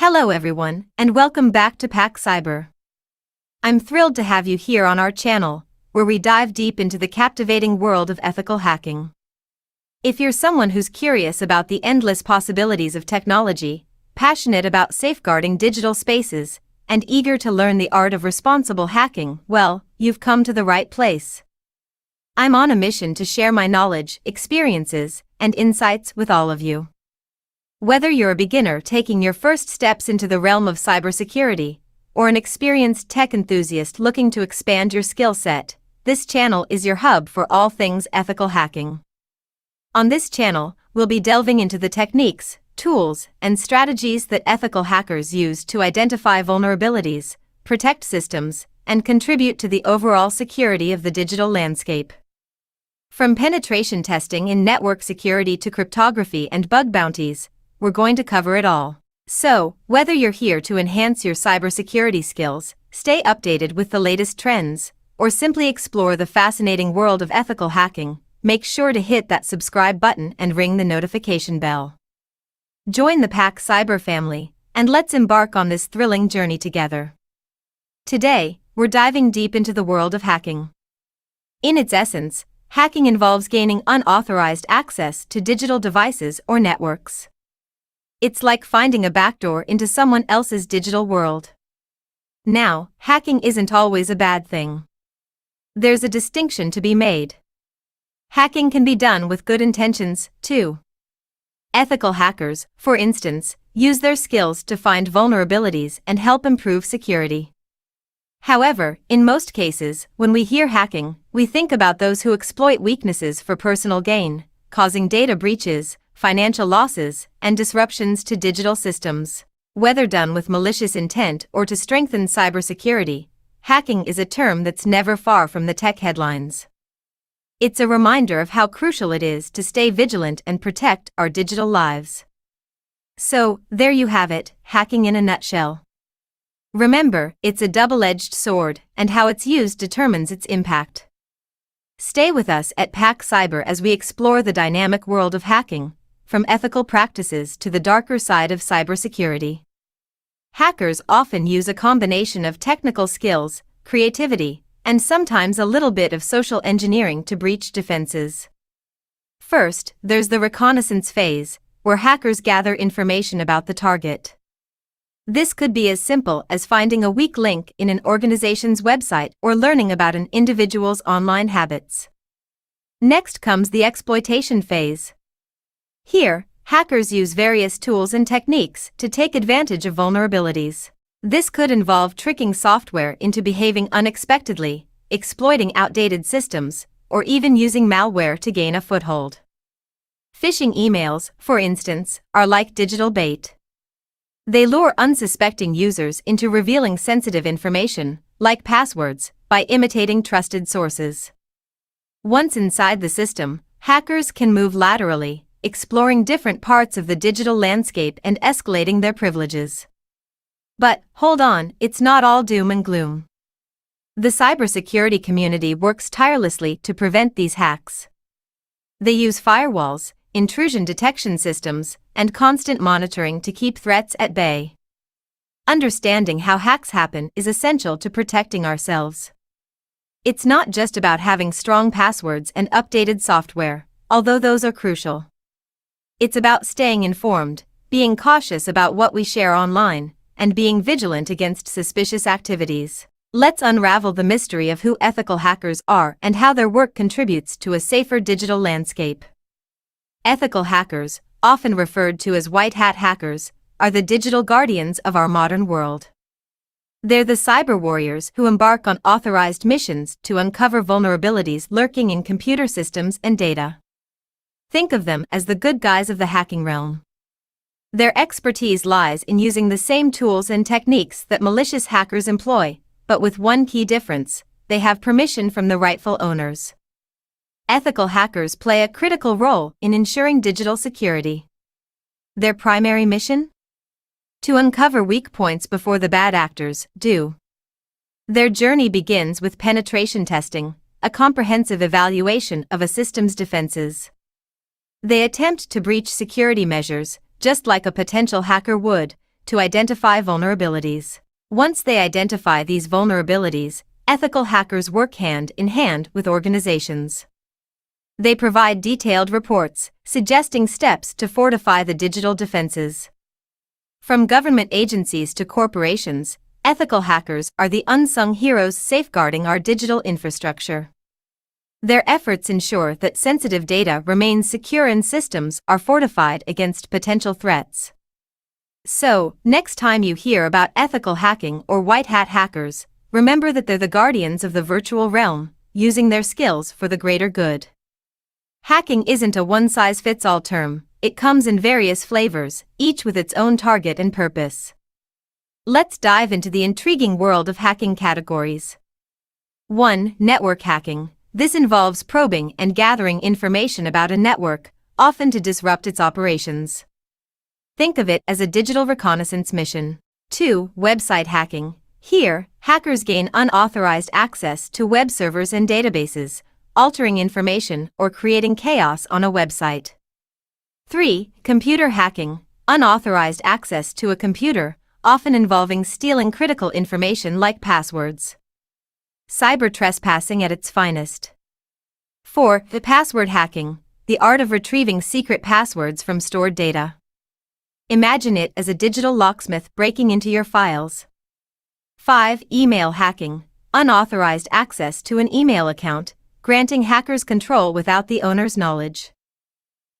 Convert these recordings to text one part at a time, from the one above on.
Hello everyone, and welcome back to Pack Cyber. I'm thrilled to have you here on our channel, where we dive deep into the captivating world of ethical hacking. If you're someone who's curious about the endless possibilities of technology, passionate about safeguarding digital spaces, and eager to learn the art of responsible hacking, well, you've come to the right place. I'm on a mission to share my knowledge, experiences, and insights with all of you. Whether you're a beginner taking your first steps into the realm of cybersecurity, or an experienced tech enthusiast looking to expand your skill set, this channel is your hub for all things ethical hacking. On this channel, we'll be delving into the techniques, tools, and strategies that ethical hackers use to identify vulnerabilities, protect systems, and contribute to the overall security of the digital landscape. From penetration testing in network security to cryptography and bug bounties, we're going to cover it all. So, whether you're here to enhance your cybersecurity skills, stay updated with the latest trends, or simply explore the fascinating world of ethical hacking, make sure to hit that subscribe button and ring the notification bell. Join the Pack Cyber family, and let's embark on this thrilling journey together. Today, we're diving deep into the world of hacking. In its essence, hacking involves gaining unauthorized access to digital devices or networks. It's like finding a backdoor into someone else's digital world. Now, hacking isn't always a bad thing. There's a distinction to be made. Hacking can be done with good intentions, too. Ethical hackers, for instance, use their skills to find vulnerabilities and help improve security. However, in most cases, when we hear hacking, we think about those who exploit weaknesses for personal gain, causing data breaches, financial losses, and disruptions to digital systems. Whether done with malicious intent or to strengthen cybersecurity, hacking is a term that's never far from the tech headlines. It's a reminder of how crucial it is to stay vigilant and protect our digital lives. So, there you have it, hacking in a nutshell. Remember, it's a double-edged sword, and how it's used determines its impact. Stay with us at Pack Cyber as we explore the dynamic world of hacking, from ethical practices to the darker side of cybersecurity. Hackers often use a combination of technical skills, creativity, and sometimes a little bit of social engineering to breach defenses. First, there's the reconnaissance phase, where hackers gather information about the target. This could be as simple as finding a weak link in an organization's website or learning about an individual's online habits. Next comes the exploitation phase. Here, hackers use various tools and techniques to take advantage of vulnerabilities. This could involve tricking software into behaving unexpectedly, exploiting outdated systems, or even using malware to gain a foothold. Phishing emails, for instance, are like digital bait. They lure unsuspecting users into revealing sensitive information, like passwords, by imitating trusted sources. Once inside the system, hackers can move laterally, exploring different parts of the digital landscape and escalating their privileges. But, hold on, it's not all doom and gloom. The cybersecurity community works tirelessly to prevent these hacks. They use firewalls, intrusion detection systems, and constant monitoring to keep threats at bay. Understanding how hacks happen is essential to protecting ourselves. It's not just about having strong passwords and updated software, although those are crucial. It's about staying informed, being cautious about what we share online, and being vigilant against suspicious activities. Let's unravel the mystery of who ethical hackers are and how their work contributes to a safer digital landscape. Ethical hackers, often referred to as white hat hackers, are the digital guardians of our modern world. They're the cyber warriors who embark on authorized missions to uncover vulnerabilities lurking in computer systems and data. Think of them as the good guys of the hacking realm. Their expertise lies in using the same tools and techniques that malicious hackers employ, but with one key difference: they have permission from the rightful owners. Ethical hackers play a critical role in ensuring digital security. Their primary mission? To uncover weak points before the bad actors do. Their journey begins with penetration testing, a comprehensive evaluation of a system's defenses. They attempt to breach security measures, just like a potential hacker would, to identify vulnerabilities. Once they identify these vulnerabilities, ethical hackers work hand in hand with organizations. They provide detailed reports, suggesting steps to fortify the digital defenses. From government agencies to corporations, ethical hackers are the unsung heroes safeguarding our digital infrastructure. Their efforts ensure that sensitive data remains secure and systems are fortified against potential threats. So, next time you hear about ethical hacking or white hat hackers, remember that they're the guardians of the virtual realm, using their skills for the greater good. Hacking isn't a one-size-fits-all term, it comes in various flavors, each with its own target and purpose. Let's dive into the intriguing world of hacking categories. 1. Network hacking. This involves probing and gathering information about a network, often to disrupt its operations. Think of it as a digital reconnaissance mission. 2. Website hacking. Here, hackers gain unauthorized access to web servers and databases, altering information or creating chaos on a website. 3. Computer hacking. Unauthorized access to a computer, often involving stealing critical information like passwords. Cyber trespassing at its finest. 4. The password hacking. The art of retrieving secret passwords from stored data. Imagine it as a digital locksmith breaking into your files. 5. Email hacking. Unauthorized access to an email account, granting hackers control without the owner's knowledge.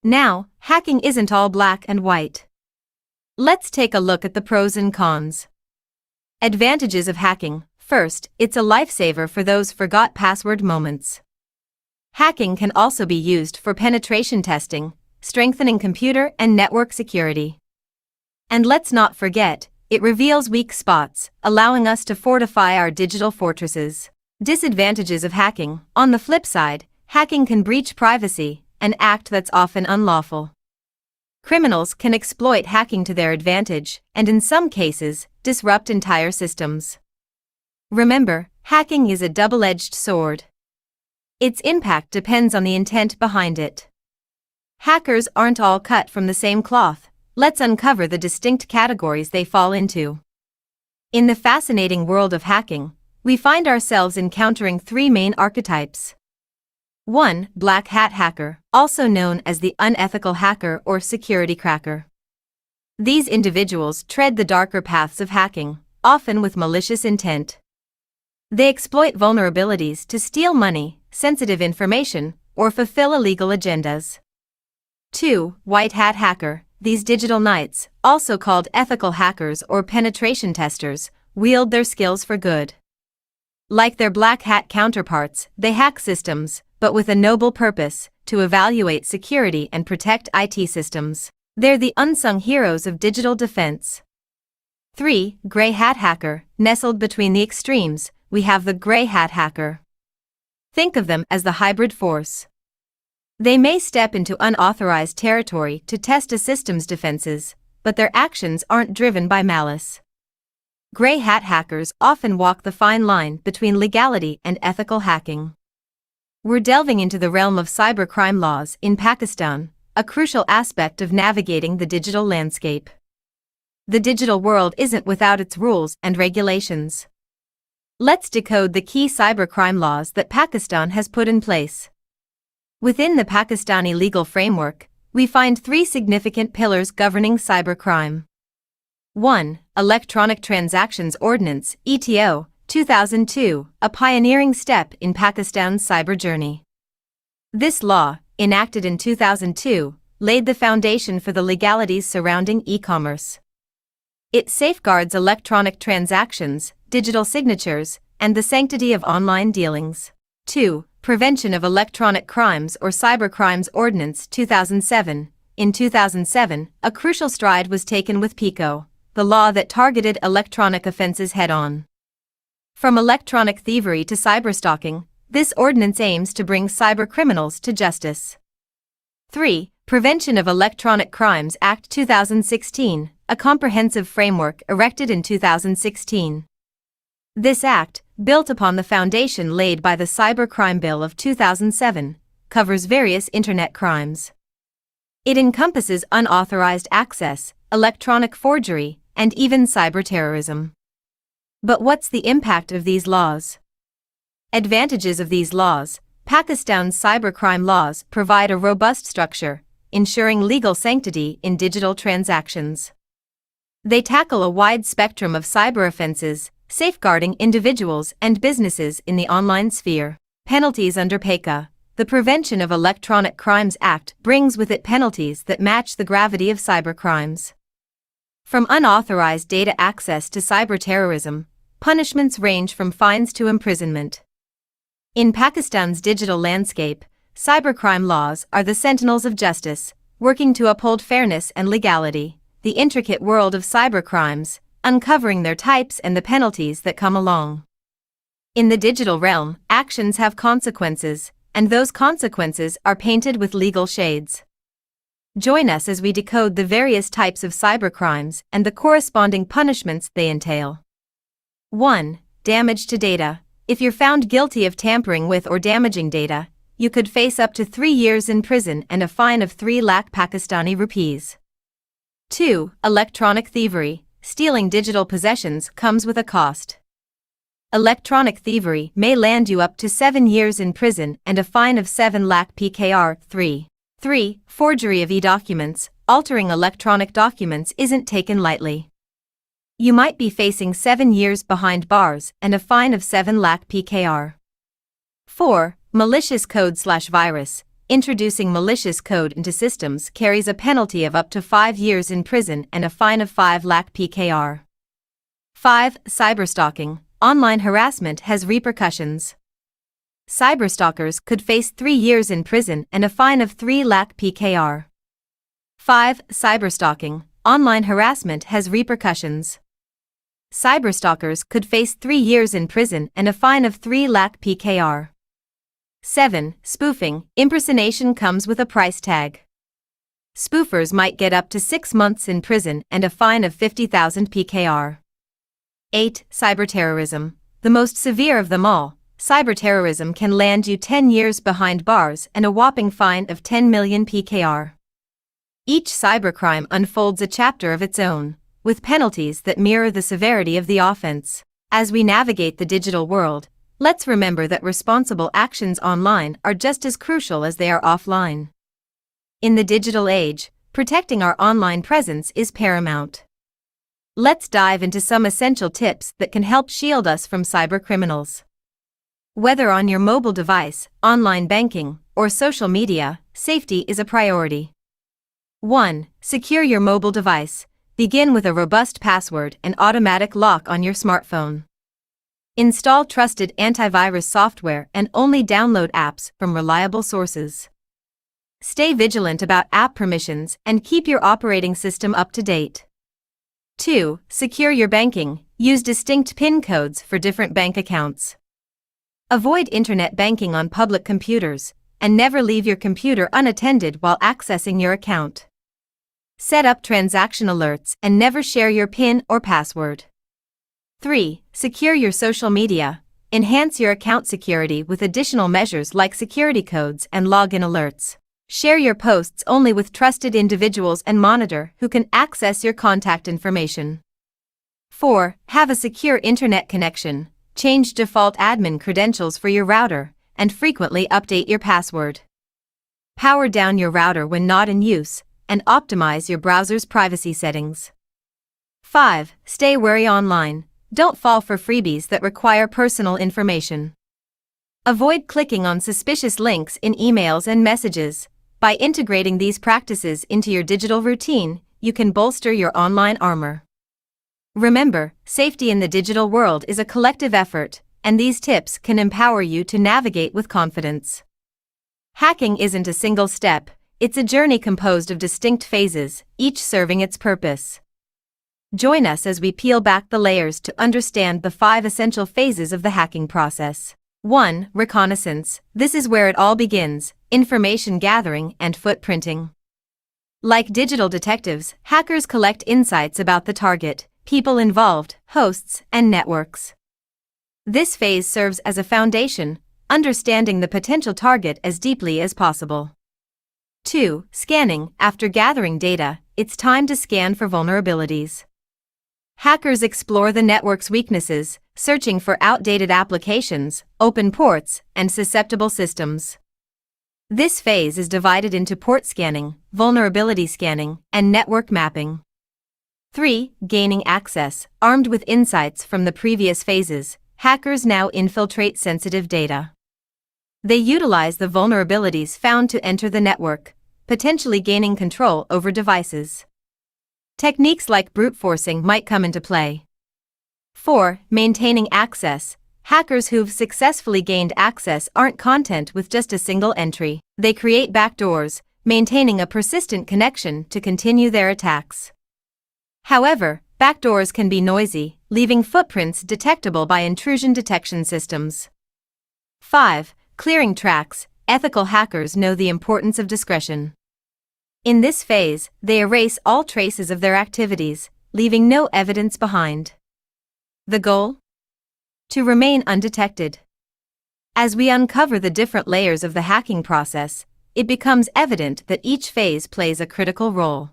Now, hacking isn't all black and white. Let's take a look at the pros and cons. Advantages of hacking. First, it's a lifesaver for those forgot password moments. Hacking can also be used for penetration testing, strengthening computer and network security. And let's not forget, it reveals weak spots, allowing us to fortify our digital fortresses. Disadvantages of hacking. On the flip side, hacking can breach privacy, an act that's often unlawful. Criminals can exploit hacking to their advantage, and in some cases, disrupt entire systems. Remember, hacking is a double-edged sword. Its impact depends on the intent behind it. Hackers aren't all cut from the same cloth. Let's uncover the distinct categories they fall into. In the fascinating world of hacking, we find ourselves encountering three main archetypes. 1. Black hat hacker, also known as the unethical hacker or security cracker. These individuals tread the darker paths of hacking, often with malicious intent. They exploit vulnerabilities to steal money, sensitive information, or fulfill illegal agendas. 2. White hat hacker. These digital knights, also called ethical hackers or penetration testers, wield their skills for good. Like their black hat counterparts, they hack systems, but with a noble purpose, to evaluate security and protect IT systems. They're the unsung heroes of digital defense. 3. Gray hat hacker. Nestled between the extremes, we have the gray hat hacker. Think of them as the hybrid force. They may step into unauthorized territory to test a system's defenses, but their actions aren't driven by malice. Gray hat hackers often walk the fine line between legality and ethical hacking. We're delving into the realm of cybercrime laws in Pakistan, a crucial aspect of navigating the digital landscape. The digital world isn't without its rules and regulations. Let's decode the key cybercrime laws that Pakistan has put in place. Within the Pakistani legal framework, we find three significant pillars governing cybercrime. 1. Electronic Transactions Ordinance, ETO, 2002, a pioneering step in Pakistan's cyber journey. This law, enacted in 2002, laid the foundation for the legalities surrounding e-commerce. It safeguards electronic transactions, digital signatures, and the sanctity of online dealings. 2. Prevention of Electronic Crimes or Cybercrimes Ordinance 2007. In 2007, a crucial stride was taken with PICO, the law that targeted electronic offenses head-on. From electronic thievery to cyberstalking, this ordinance aims to bring cybercriminals to justice. 3. Prevention of Electronic Crimes Act 2016, a comprehensive framework erected in 2016. This act, built upon the foundation laid by the Cybercrime Bill of 2007, covers various internet crimes. It encompasses unauthorized access, electronic forgery, and even cyberterrorism. But what's the impact of these laws? Advantages of these laws. Pakistan's cybercrime laws provide a robust structure, ensuring legal sanctity in digital transactions. They tackle a wide spectrum of cyber offenses, safeguarding individuals and businesses in the online sphere. Penalties under PECA. The Prevention of Electronic Crimes Act brings with it penalties that match the gravity of cybercrimes. From unauthorized data access to cyberterrorism, punishments range from fines to imprisonment. In Pakistan's digital landscape, cybercrime laws are the sentinels of justice, working to uphold fairness and legality. The intricate world of cybercrimes, uncovering their types and the penalties that come along. In the digital realm, actions have consequences, and those consequences are painted with legal shades. Join us as we decode the various types of cybercrimes and the corresponding punishments they entail. 1. Damage to data. If you're found guilty of tampering with or damaging data, you could face up to 3 years in prison and a fine of 3 lakh Pakistani rupees. 2. Electronic thievery. Stealing digital possessions comes with a cost. Electronic thievery may land you up to 7 years in prison and a fine of 7 lakh PKR. 3. Forgery of e-documents. Altering electronic documents isn't taken lightly. You might be facing 7 years behind bars and a fine of 7 lakh PKR. 4. Malicious code/virus. Introducing malicious code into systems carries a penalty of up to 5 years in prison and a fine of 5 lakh PKR. 5. Cyberstalking. Online harassment has repercussions. Cyberstalkers could face 3 years in prison and a fine of 3 lakh PKR. 5. Cyberstalking. Online harassment has repercussions. Cyberstalkers could face 3 years in prison and a fine of 3 lakh PKR. 7. Spoofing. Impersonation comes with a price tag. Spoofers might get up to 6 months in prison and a fine of 50,000 PKR. 8. Cyberterrorism. The most severe of them all, cyberterrorism can land you 10 years behind bars and a whopping fine of 10 million PKR. Each cybercrime unfolds a chapter of its own, with penalties that mirror the severity of the offense. As we navigate the digital world, let's remember that responsible actions online are just as crucial as they are offline. In the digital age, protecting our online presence is paramount. Let's dive into some essential tips that can help shield us from cybercriminals. Whether on your mobile device, online banking, or social media, safety is a priority. 1. Secure your mobile device. Begin with a robust password and automatic lock on your smartphone. Install trusted antivirus software and only download apps from reliable sources. Stay vigilant about app permissions and keep your operating system up to date. 2. Secure your banking. Use distinct PIN codes for different bank accounts. Avoid internet banking on public computers, and never leave your computer unattended while accessing your account. Set up transaction alerts and never share your PIN or password. 3. Secure your social media. Enhance your account security with additional measures like security codes and login alerts. Share your posts only with trusted individuals and monitor who can access your contact information. 4. Have a secure internet connection. Change default admin credentials for your router, and frequently update your password. Power down your router when not in use, and optimize your browser's privacy settings. 5. Stay wary online. Don't fall for freebies that require personal information. Avoid clicking on suspicious links in emails and messages. By integrating these practices into your digital routine, you can bolster your online armor. Remember, safety in the digital world is a collective effort, and these tips can empower you to navigate with confidence. Hacking isn't a single step, it's a journey composed of distinct phases, each serving its purpose. Join us as we peel back the layers to understand the 5 essential phases of the hacking process. 1. Reconnaissance. This is where it all begins, information gathering and footprinting. Like digital detectives, hackers collect insights about the target, people involved, hosts, and networks. This phase serves as a foundation, understanding the potential target as deeply as possible. 2. Scanning. After gathering data, it's time to scan for vulnerabilities. Hackers explore the network's weaknesses, searching for outdated applications, open ports, and susceptible systems. This phase is divided into port scanning, vulnerability scanning, and network mapping. 3. Gaining access. Armed with insights from the previous phases, hackers now infiltrate sensitive data. They utilize the vulnerabilities found to enter the network, potentially gaining control over devices. Techniques like brute forcing might come into play. 4. Maintaining access. Hackers who've successfully gained access aren't content with just a single entry. They create backdoors, maintaining a persistent connection to continue their attacks. However, backdoors can be noisy, leaving footprints detectable by intrusion detection systems. 5. Clearing tracks. Ethical hackers know the importance of discretion. In this phase, they erase all traces of their activities, leaving no evidence behind. The goal? To remain undetected. As we uncover the different layers of the hacking process, it becomes evident that each phase plays a critical role.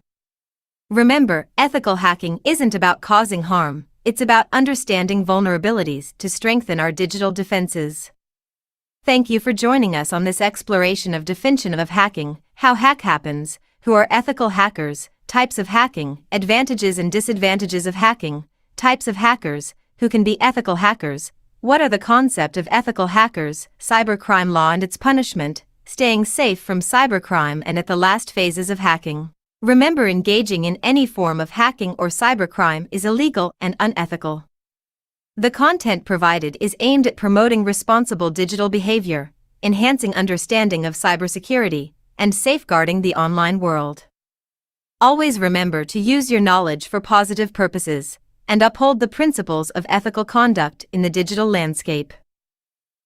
Remember, ethical hacking isn't about causing harm, it's about understanding vulnerabilities to strengthen our digital defenses. Thank you for joining us on this exploration of definition of hacking, how hack happens, who are ethical hackers, types of hacking, advantages and disadvantages of hacking, types of hackers, who can be ethical hackers, what are the concept of ethical hackers, cybercrime law and its punishment, staying safe from cybercrime and at the last phases of hacking. Remember, engaging in any form of hacking or cybercrime is illegal and unethical. The content provided is aimed at promoting responsible digital behavior, enhancing understanding of cybersecurity, and safeguarding the online world. Always remember to use your knowledge for positive purposes, and uphold the principles of ethical conduct in the digital landscape.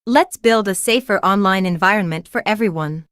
Let's build a safer online environment for everyone.